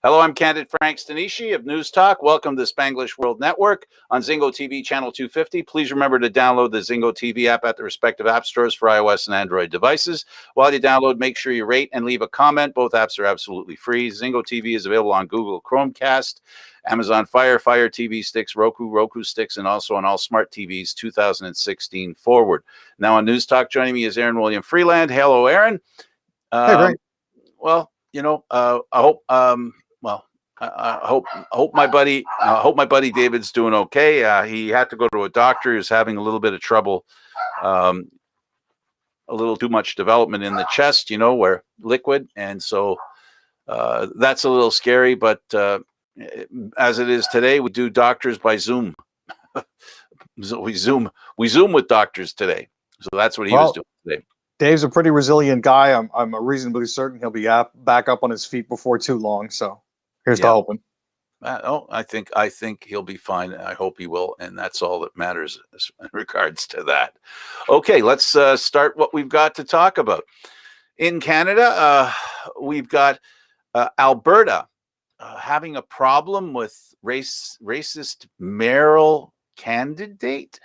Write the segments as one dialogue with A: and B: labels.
A: Hello, I'm Candid Frank Stanishi of News Talk. Welcome to the Spanglish World Network on Zingo TV channel 250. Please remember to download the Zingo TV app at the respective app stores for iOS and Android devices. While you download, make sure you rate and leave a comment. Both apps are absolutely free. Zingo TV is available on Google Chromecast, Amazon Fire TV sticks, Roku sticks, and also on all smart TVs 2016 forward. Now on News Talk, joining me is Aaron William Freeland. Hello, Aaron.
B: Hey, Frank.
A: Well, I hope my buddy David's doing okay. He had to go to a doctor. He was having a little bit of trouble, a little too much development in the chest, where liquid, and so that's a little scary. But as it is today, we do doctors by Zoom. So we Zoom with doctors today. So that's what he was doing today.
B: Dave's a pretty resilient guy. I'm reasonably certain he'll be back up on his feet before too long. So here's to hoping.
A: I think he'll be fine. I hope he will, and that's all that matters in regards to that. Okay, let's start what we've got to talk about. In Canada, we've got Alberta having a problem with racist mayoral candidate.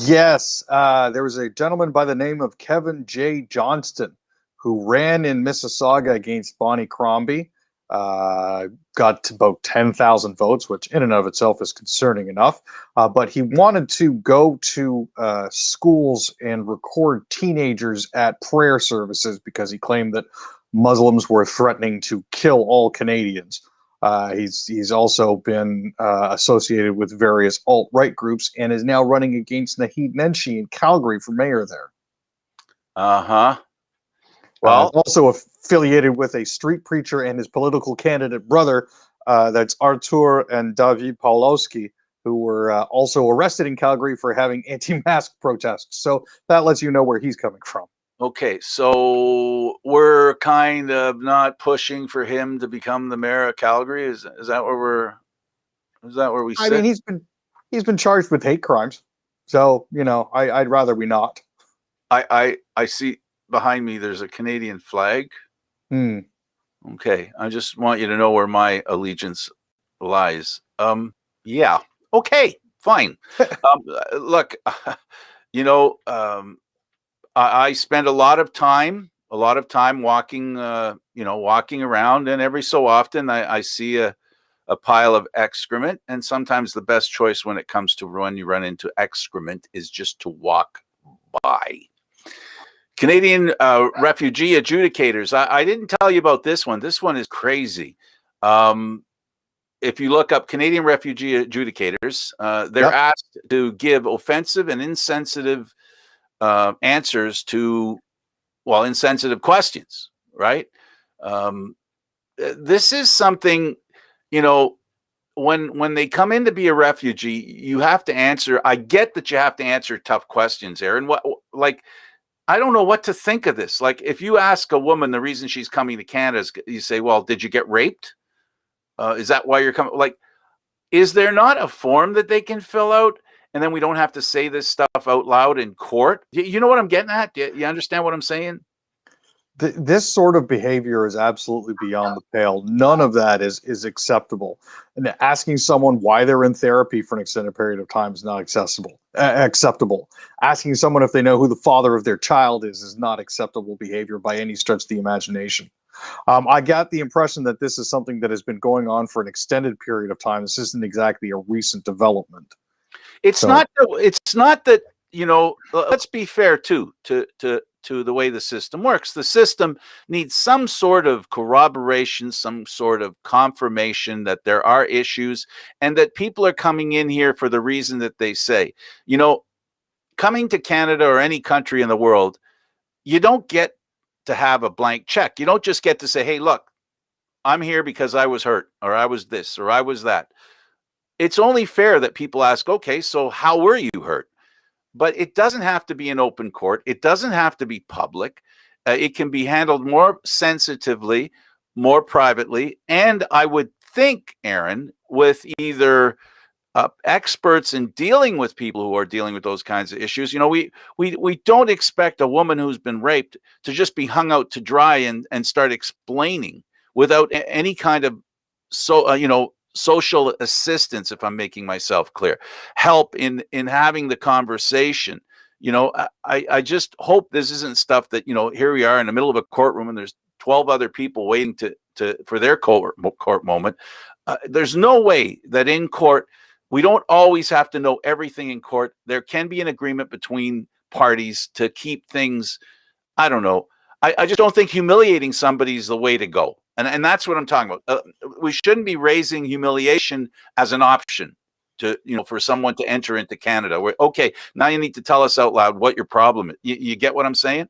B: Yes, there was a gentleman by the name of Kevin J. Johnston who ran in Mississauga against Bonnie Crombie. Got about 10,000 votes, which in and of itself is concerning enough. But he wanted to go to schools and record teenagers at prayer services because he claimed that Muslims were threatening to kill all Canadians. He's also been associated with various alt-right groups and is now running against Naheed Nenshi in Calgary for mayor there. Well, also affiliated with a street preacher and his political candidate brother, that's Artur and David Pawlowski, who were also arrested in Calgary for having anti-mask protests. So that lets you know where he's coming from.
A: Okay, so we're kind of not pushing for him to become the mayor of Calgary. Is that where we sit?
B: I mean, he's been charged with hate crimes, so I'd rather we not.
A: I see behind me there's a Canadian flag. Okay, I just want you to know where my allegiance lies. Yeah. Okay, fine. Look, I spend a lot of time walking, walking around, and every so often I see a pile of excrement. And sometimes the best choice when it comes to when you run into excrement is just to walk by. Canadian refugee adjudicators. I didn't tell you about this one. This one is crazy. If you look up Canadian refugee adjudicators, they're asked to give offensive and insensitive answers to insensitive questions, right? This is something, when they come in to be a refugee, you have to answer. I get that you have to answer tough questions, Aaron. I don't know what to think of this. Like, if you ask a woman the reason she's coming to Canada, is you say, well, did you get raped? Is that why you're coming? Like, is there not a form that they can fill out? And then we don't have to say this stuff out loud in court. You know what I'm getting at? You understand what I'm saying?
B: This sort of behavior is absolutely beyond the pale. None of that is acceptable. And asking someone why they're in therapy for an extended period of time is not acceptable. Asking someone if they know who the father of their child is not acceptable behavior by any stretch of the imagination. I got the impression that this is something that has been going on for an extended period of time. This isn't exactly a recent development.
A: It's not that, let's be fair too, to the way the system works. The system needs some sort of corroboration, some sort of confirmation that there are issues and that people are coming in here for the reason that they say. Coming to Canada or any country in the world, you don't get to have a blank check. You don't just get to say, hey, look, I'm here because I was hurt, or I was this, or I was that. It's only fair that people ask, okay, so how were you hurt? But it doesn't have to be an open court. It doesn't have to be public. It can be handled more sensitively, more privately. And I would think, Aaron, with either experts in dealing with people who are dealing with those kinds of issues, we don't expect a woman who's been raped to just be hung out to dry and start explaining. without any kind of social assistance, if I'm making myself clear, help in having the conversation. I just hope this isn't stuff that, here we are in the middle of a courtroom and there's 12 other people waiting for their court moment. There's no way that in court, we don't always have to know everything in court. There can be an agreement between parties to keep things, I don't know. I just don't think humiliating somebody is the way to go. And that's what I'm talking about. We shouldn't be raising humiliation as an option for someone to enter into Canada. Okay, now you need to tell us out loud what your problem is. You get what I'm saying?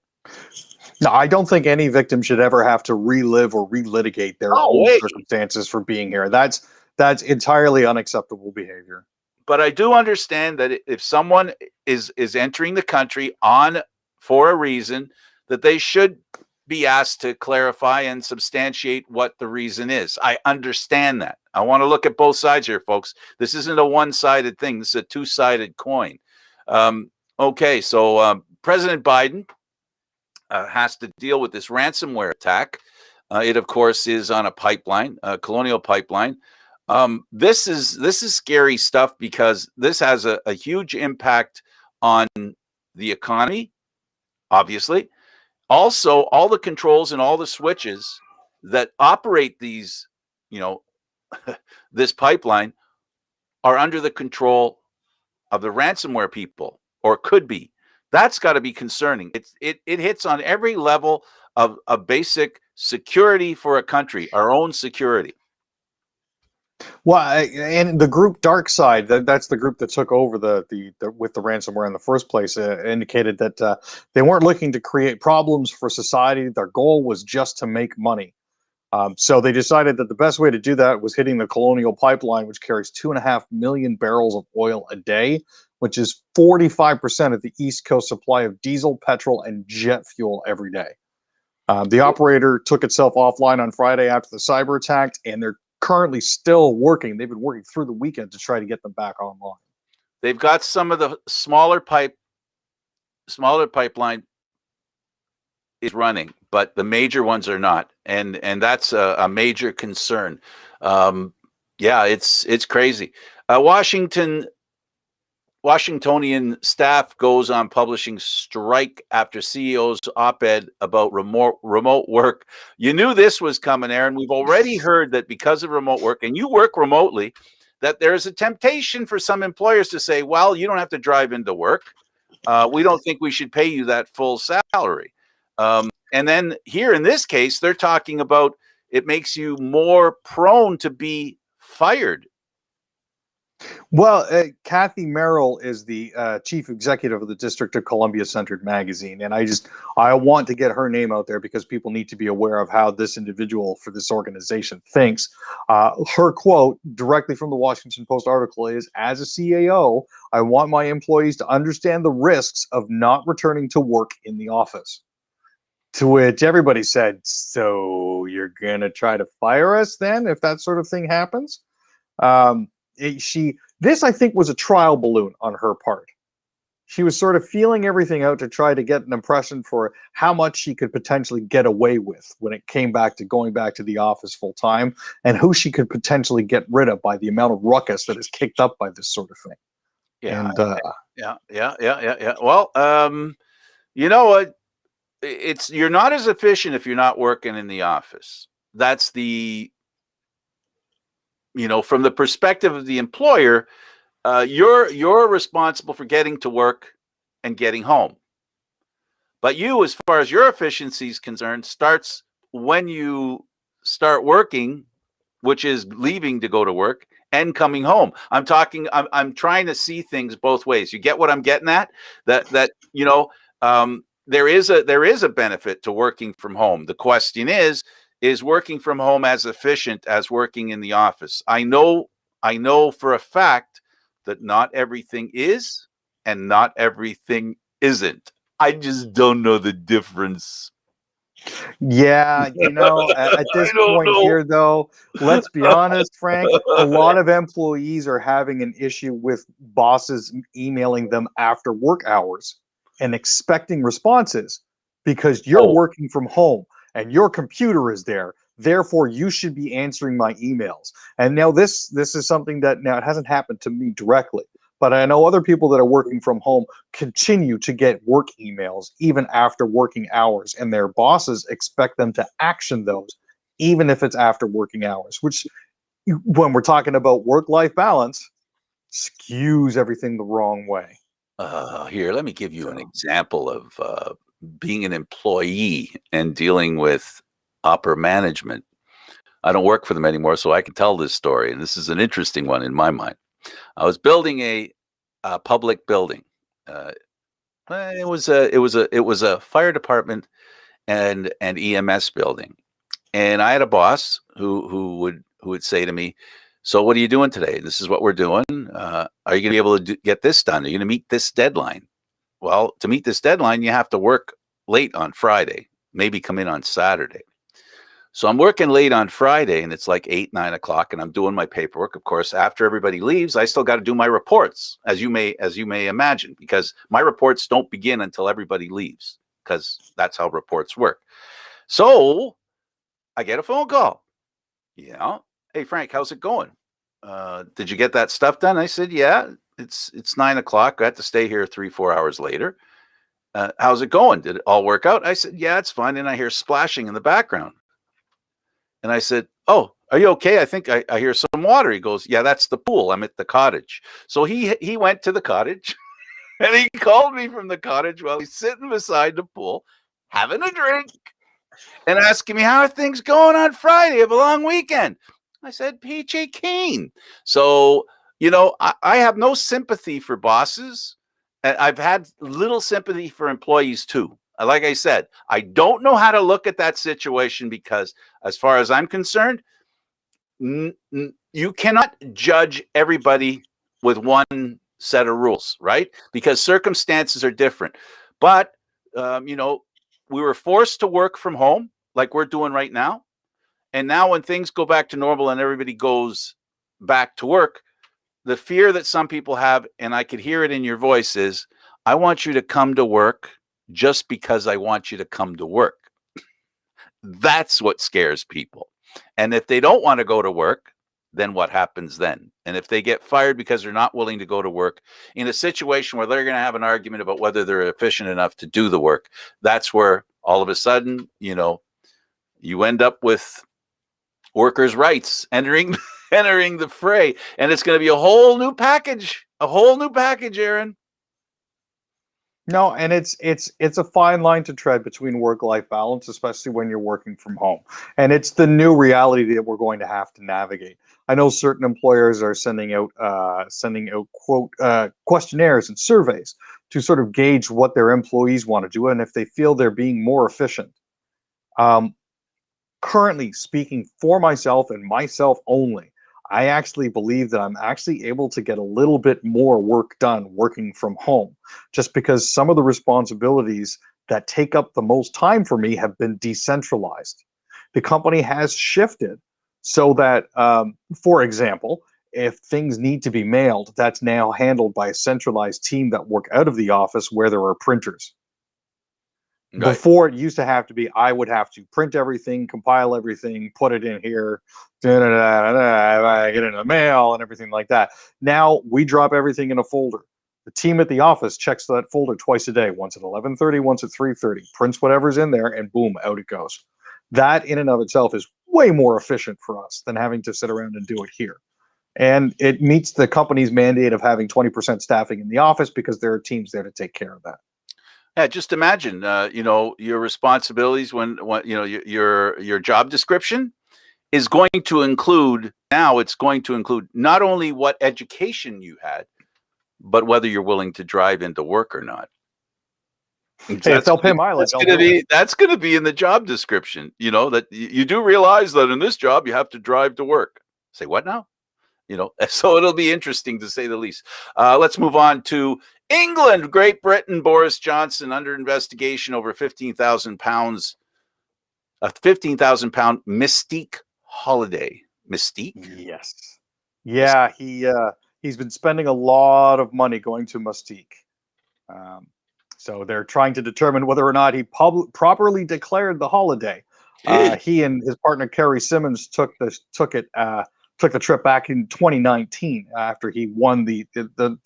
B: No, I don't think any victim should ever have to relive or relitigate their own circumstances for being here. That's entirely unacceptable behavior.
A: But I do understand that if someone is entering the country for a reason, that they should be asked to clarify and substantiate what the reason is. I understand that. I want to look at both sides here, folks. This isn't a one-sided thing. This is a two-sided coin. Okay, so President Biden has to deal with this ransomware attack. It, of course, is on a pipeline, a colonial pipeline. This is scary stuff because this has a huge impact on the economy, obviously. Also, all the controls and all the switches that operate these, this pipeline are under the control of the ransomware people, or could be. That's got to be concerning. It hits on every level of basic security for a country, our own security.
B: Well, and the group Dark Side, that's the group that took over the with the ransomware in the first place, indicated that they weren't looking to create problems for society. Their goal was just to make money. So they decided that the best way to do that was hitting the Colonial Pipeline, which carries 2.5 million barrels of oil a day, which is 45% of the East Coast supply of diesel, petrol, and jet fuel every day. The operator took itself offline on Friday after the cyber attack, and they're currently still working. They've been working through the weekend to try to get them back online.
A: They've got some of the smaller pipeline is running, but the major ones are not, and that's a major concern. Yeah, it's crazy. Washingtonian staff goes on publishing strike after CEO's op-ed about remote work. You knew this was coming, Aaron. We've already heard that because of remote work, and you work remotely, that there's a temptation for some employers to say, well, you don't have to drive into work. We don't think we should pay you that full salary. And then here in this case, they're talking about it makes you more prone to be fired.
B: Well, Kathy Merrill is the chief executive of the District of Columbia-centered magazine, and I want to get her name out there because people need to be aware of how this individual for this organization thinks. Her quote directly from the Washington Post article is, "As a CAO, I want my employees to understand the risks of not returning to work in the office." To which everybody said, "So you're gonna try to fire us then if that sort of thing happens?" This I think was a trial balloon on her part. She was sort of feeling everything out to try to get an impression for how much she could potentially get away with when it came back to going back to the office full time, and who she could potentially get rid of by the amount of ruckus that is kicked up by this sort of thing.
A: Yeah,
B: and,
A: yeah. Well, you know what? You're not as efficient if you're not working in the office. That's from the perspective of the employer, you're responsible for getting to work and getting home. But you, as far as your efficiency is concerned, starts when you start working, which is leaving to go to work and coming home. I'm trying to see things both ways. You get what I'm getting at? That there is a benefit to working from home. The question is working from home as efficient as working in the office? I know for a fact that not everything is and not everything isn't. I just don't know the difference.
B: Yeah, at this point here, though, let's be honest, Frank, a lot of employees are having an issue with bosses emailing them after work hours and expecting responses because you're working from home and your computer is there. Therefore, you should be answering my emails. And now this is something that now it hasn't happened to me directly, but I know other people that are working from home continue to get work emails even after working hours, and their bosses expect them to action those even if it's after working hours, which when we're talking about work-life balance, skews everything the wrong way.
A: Here, let me give you an
B: So,
A: example of being an employee and dealing with upper management. I don't work for them anymore, so I can tell this story, and this is an interesting one in my mind. I was building a public building. Uh, it was a fire department and EMS building, and I had a boss who would say to me, "So what are you doing today? This is what we're doing. Are you going to be able to get this done? Are you going to meet this deadline?" Well, to meet this deadline, you have to work late on Friday, maybe come in on Saturday. So I'm working late on Friday and it's like 8, 9 o'clock and I'm doing my paperwork. Of course, after everybody leaves, I still got to do my reports, as you may imagine, because my reports don't begin until everybody leaves, because that's how reports work. So I get a phone call. Yeah. Hey, Frank, how's it going? Did you get that stuff done? I said, yeah, it's 9 o'clock. I had to stay here 3, 4 hours later. How's it going? Did it all work out? I said, yeah, it's fine. And I hear splashing in the background. And I said, oh, are you okay? I think I hear some water. He goes, yeah, that's the pool. I'm at the cottage. So he went to the cottage and he called me from the cottage while he's sitting beside the pool, having a drink and asking me, how are things going on Friday of a long weekend? I said, PJ Keen. So, I have no sympathy for bosses. I've had little sympathy for employees too. Like I said, I don't know how to look at that situation because, as far as I'm concerned, you cannot judge everybody with one set of rules, right? Because circumstances are different. But, um, you know, we were forced to work from home like we're doing right now. And now, when things go back to normal and everybody goes back to work, the fear that some people have, and I could hear it in your voice, is I want you to come to work just because I want you to come to work. That's what scares people. And if they don't want to go to work, then what happens then? And if they get fired because they're not willing to go to work in a situation where they're going to have an argument about whether they're efficient enough to do the work, that's where all of a sudden, you end up with workers' rights entering entering the fray, and it's going to be a whole new package, Aaron.
B: no, and it's a fine line to tread between work-life balance, especially when you're working from home. And it's the new reality that we're going to have to navigate. I know certain employers are sending out quote questionnaires and surveys to sort of gauge what their employees want to do and if they feel they're being more efficient. Um, Currently, speaking for myself and myself only, I actually believe that I'm actually able to get a little bit more work done working from home, just because some of the responsibilities that take up the most time for me have been decentralized. The company has shifted so that, for example, if things need to be mailed, that's now handled by a centralized team that work out of the office where there are printers.
A: Right.
B: Before, it used to have to be I would have to print everything, compile everything, put it in here, da, da, da, da, da, get it in the mail and everything like that. Now we drop everything in a folder. The team at the office checks that folder twice a day, once at 11:30, once at 3:30, prints whatever's in there, and boom, out it goes. That in and of itself is way more efficient for us than having to sit around and do it here. And it meets the company's mandate of having 20% staffing in the office because there are teams there to take care of that.
A: Yeah, just imagine, your responsibilities when your job description is going to include now. It's going to include not only what education you had, but whether you're willing to drive into work or not.
B: Hey, if
A: That's
B: they'll pay
A: gonna,
B: mileage,
A: that's
B: I'll
A: gonna
B: do it.
A: be that's gonna be in the job description. That you do realize that in this job you have to drive to work. Say what now? So it'll be interesting to say the least. Let's move on to England, Great Britain. Boris Johnson under investigation over £15,000, a £15,000 Mystique holiday. Mystique?
B: Yes.
A: Mys-
B: Yeah, he's been spending a lot of money going to Mustique. Um, so they're trying to determine whether or not he properly declared the holiday. He and his partner Kerry Simmons took the trip back in 2019 after he won the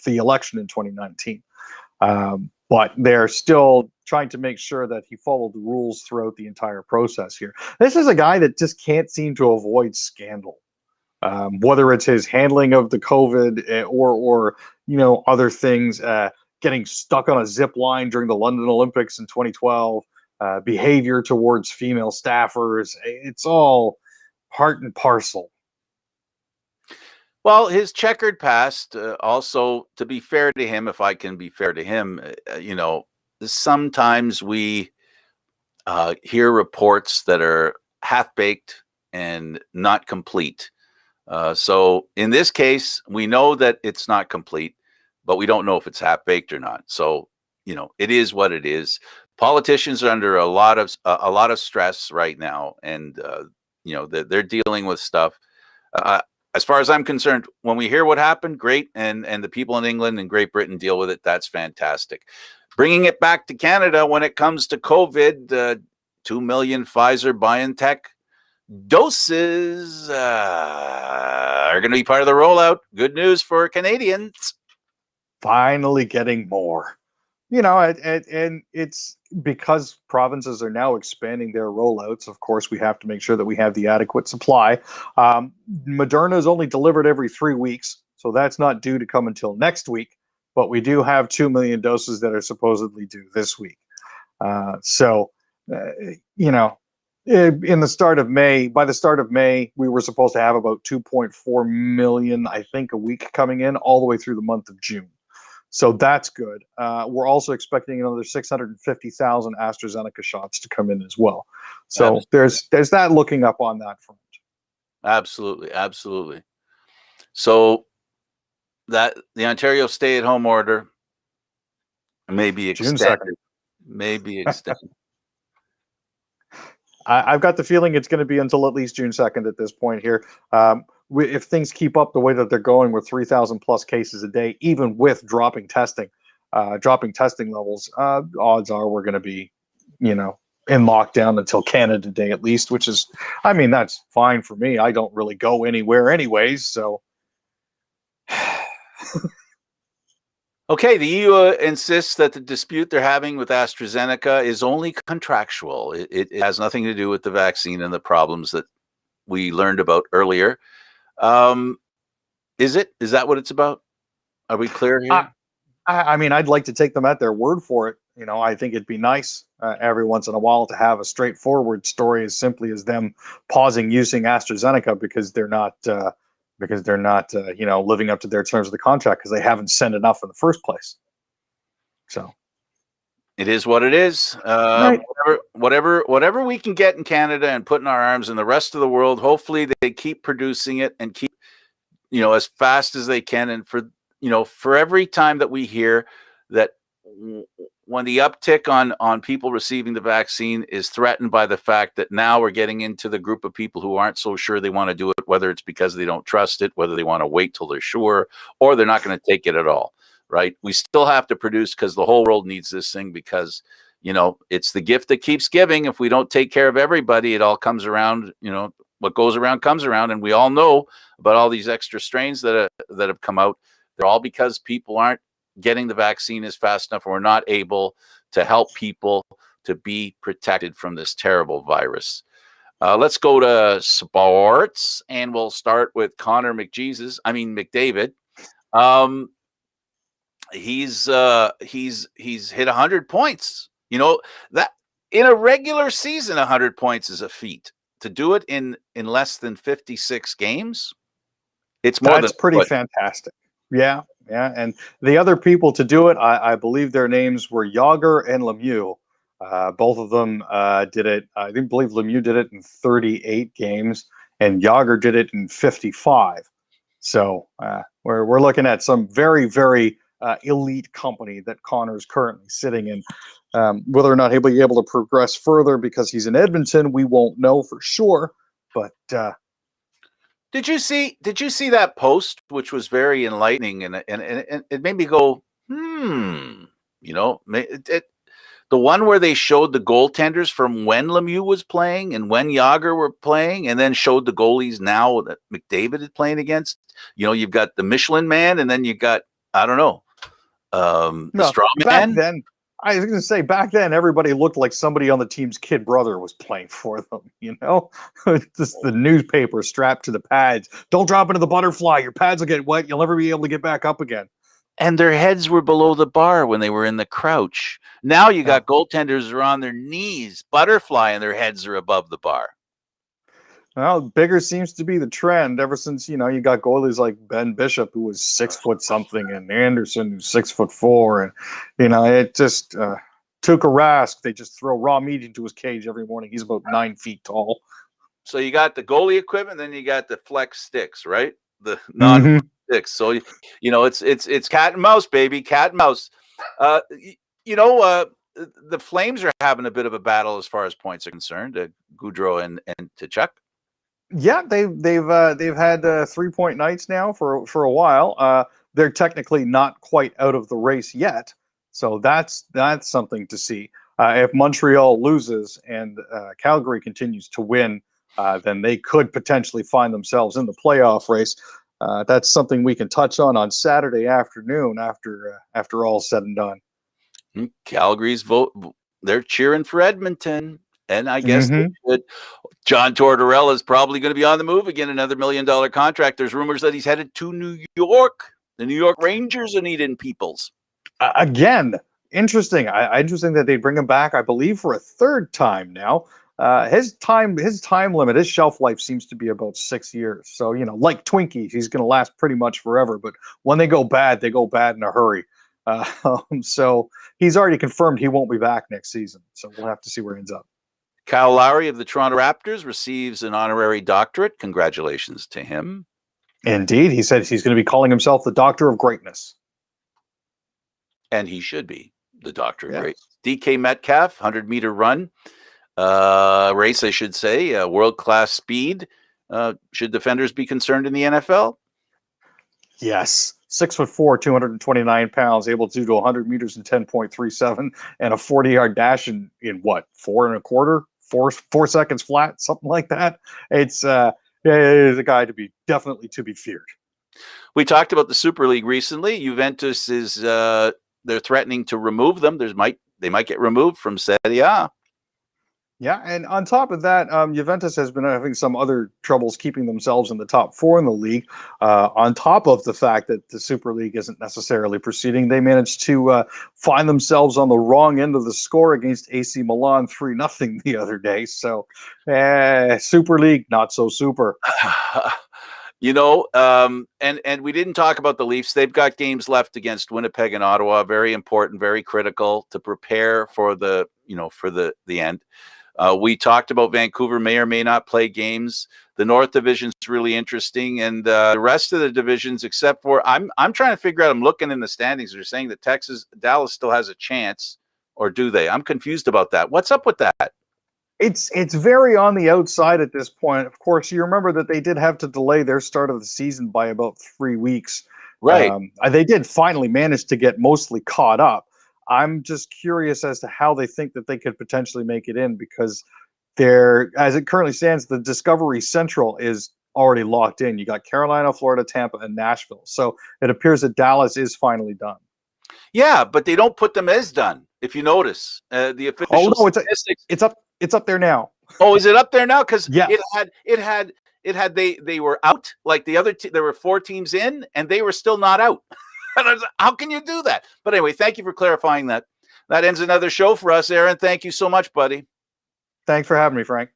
B: election in 2019. But they're still trying to make sure that he followed the rules throughout the entire process here. This is a guy that just can't seem to avoid scandal, whether it's his handling of the COVID or other things, getting stuck on a zip line during the London Olympics in 2012, behavior towards female staffers. It's all part and parcel.
A: Well, his checkered past, also, to be fair to him, if I can be fair to him, sometimes we hear reports that are half-baked and not complete. So in this case, we know that it's not complete, but we don't know if it's half-baked or not. So, it is what it is. Politicians are under a lot of stress right now, and they're dealing with stuff. As far as I'm concerned, when we hear what happened, great, and the people in England and Great Britain deal with it. That's fantastic. Bringing it back to Canada, when it comes to COVID, 2 million Pfizer-BioNTech doses are going to be part of the rollout. Good news for Canadians.
B: Finally getting more. And it's because provinces are now expanding their rollouts. Of course, we have to make sure that we have the adequate supply. Moderna is only delivered every 3 weeks, so that's not due to come until next week. But we do have 2 million doses that are supposedly due this week. In the start of May, by the start of May, we were supposed to have about 2.4 million, I think, a week coming in all the way through the month of June. So that's good. We're also expecting another 650,000 AstraZeneca shots to come in as well. So
A: Absolutely.
B: there's that looking up on that front.
A: Absolutely, absolutely. So that the Ontario stay-at-home order may be extended. Maybe extended.
B: I've got the feeling it's going to be until at least June 2nd at this point here. If things keep up the way that they're going with 3,000 plus cases a day, even with dropping testing levels, odds are we're going to be, in lockdown until Canada Day at least, which is, that's fine for me. I don't really go anywhere anyways, so.
A: Okay, the EU insists that the dispute they're having with AstraZeneca is only contractual. It has nothing to do with the vaccine and the problems that we learned about earlier. Is it? Is that what it's about? Are we clear here?
B: I'd like to take them at their word for it. I think it'd be nice every once in a while to have a straightforward story as simply as them pausing using AstraZeneca because they're not living up to their terms of the contract because they haven't sent enough in the first place. So
A: it is what it is.
B: Right.
A: Whatever we can get in Canada and put in our arms, and the rest of the world, hopefully they keep producing it and keep, as fast as they can. And for every time that we hear that when the uptick on people receiving the vaccine is threatened by the fact that now we're getting into the group of people who aren't so sure they want to do it, whether it's because they don't trust it, whether they want to wait till they're sure, or they're not going to take it at all, right? We still have to produce because the whole world needs this thing because, it's the gift that keeps giving. If we don't take care of everybody, it all comes around, what goes around comes around. And we all know about all these extra strains that have come out. They're all because people aren't getting the vaccine is fast enough, or we're not able to help people to be protected from this terrible virus. Let's go to sports, and we'll start with Connor McDavid. He's hit 100 points. That in a regular season, 100 points is a feat. To do it in less than 56 games, it's more
B: that's
A: than
B: pretty fantastic. Yeah. And the other people to do it, I believe their names were Yager and Lemieux. Both of them did it. I didn't believe Lemieux did it in 38 games, and Yager did it in 55. So we're looking at some very, very elite company that Connor is currently sitting in. Whether or not he'll be able to progress further because he's in Edmonton, we won't know for sure. But
A: Did you see that post, which was very enlightening, and it made me go, The one where they showed the goaltenders from when Lemieux was playing and when Yager were playing, and then showed the goalies now that McDavid is playing against. You've got the Michelin Man, and then you got, I don't know, the
B: No,
A: straw
B: back
A: man.
B: then, I was going to say back then everybody looked like somebody on the team's kid brother was playing for them. Just the newspaper strapped to the pads. Don't drop into the butterfly. Your pads will get wet. You'll never be able to get back up again.
A: And their heads were below the bar when they were in the crouch. Now you got goaltenders who are on their knees, butterfly, and their heads are above the bar.
B: Well, bigger seems to be the trend ever since, you got goalies like Ben Bishop, who was 6 foot something, and Anderson, who's 6'4", and, it just, Tuukka Rask, they just throw raw meat into his cage every morning. He's about 9 feet tall.
A: So you got the goalie equipment, then you got the flex sticks, right? The non sticks. So it's cat and mouse, baby, cat and mouse. The Flames are having a bit of a battle as far as points are concerned. Goudreau and Tkachuk.
B: Yeah, they've had 3-point nights now for a while. They're technically not quite out of the race yet, so that's something to see. If Montreal loses and Calgary continues to win, then they could potentially find themselves in the playoff race. That's something we can touch on Saturday afternoon after all said and done.
A: Calgary's vote, they're cheering for Edmonton, and I guess they should. John Tortorella is probably going to be on the move again, another $1 million contract. There's rumors that he's headed to New York. The New York Rangers are needing peoples.
B: Again, interesting. Interesting that they bring him back, I believe, for a third time now. His time limit, his shelf life seems to be about 6 years. So, like Twinkies, he's going to last pretty much forever. But when they go bad in a hurry. So he's already confirmed he won't be back next season. So we'll have to see where he ends up.
A: Kyle Lowry of the Toronto Raptors receives an honorary doctorate. Congratulations to him.
B: Indeed. He said he's going to be calling himself the Doctor of Greatness.
A: And he should be the Doctor of Greatness. DK Metcalf, 100-meter run. Race, I should say. World-class speed. Should defenders be concerned in the NFL?
B: Yes. 6'4", 229 pounds, able to do 100 meters in 10.37 and a 40-yard dash in what, 4 1/4? 4 seconds flat, something like that. It's a guy definitely to be feared.
A: We talked about the Super League recently. Juventus is they're threatening to remove them. They might get removed from Serie A.
B: Yeah, and on top of that, Juventus has been having some other troubles keeping themselves in the top 4 in the league. On top of the fact that the Super League isn't necessarily proceeding, they managed to find themselves on the wrong end of the score against AC Milan 3-0 the other day. So, Super League, not so super.
A: And we didn't talk about the Leafs. They've got games left against Winnipeg and Ottawa. Very important, very critical to prepare for the end. We talked about Vancouver may or may not play games. The North Division is really interesting, and the rest of the divisions, except for I'm trying to figure out. I'm looking in the standings. They're saying that Dallas still has a chance, or do they? I'm confused about that. What's up with that?
B: It's very on the outside at this point. Of course, you remember that they did have to delay their start of the season by about 3 weeks.
A: Right.
B: They did finally manage to get mostly caught up. I'm just curious as to how they think that they could potentially make it in, because as it currently stands, the Discovery Central is already locked in. You got Carolina, Florida, Tampa, and Nashville. So it appears that Dallas is finally done.
A: Yeah, but they don't put them as done. If you notice, the official statistics.
B: It's up there now.
A: Oh, is it up there now? Because
B: yeah,
A: they were out like the other. There were 4 teams in, and they were still not out. How can you do that? But anyway, thank you for clarifying that. That ends another show for us, Aaron. Thank you so much, buddy.
B: Thanks for having me, Frank.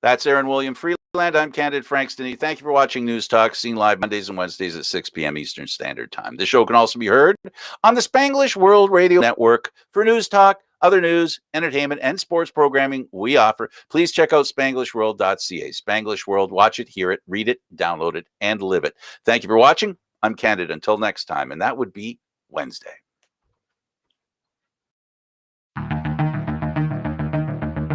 A: That's Aaron William Freeland. I'm Candid Frankston. Thank you for watching News Talk, seen live Mondays and Wednesdays at 6 p.m. Eastern Standard Time. The show can also be heard on the Spanglish World Radio Network. For News Talk, other news, entertainment, and sports programming we offer, please check out SpanglishWorld.ca. Spanglish World, watch it, hear it, read it, download it, and live it. Thank you for watching. I'm Candid. Until next time, and that would be Wednesday.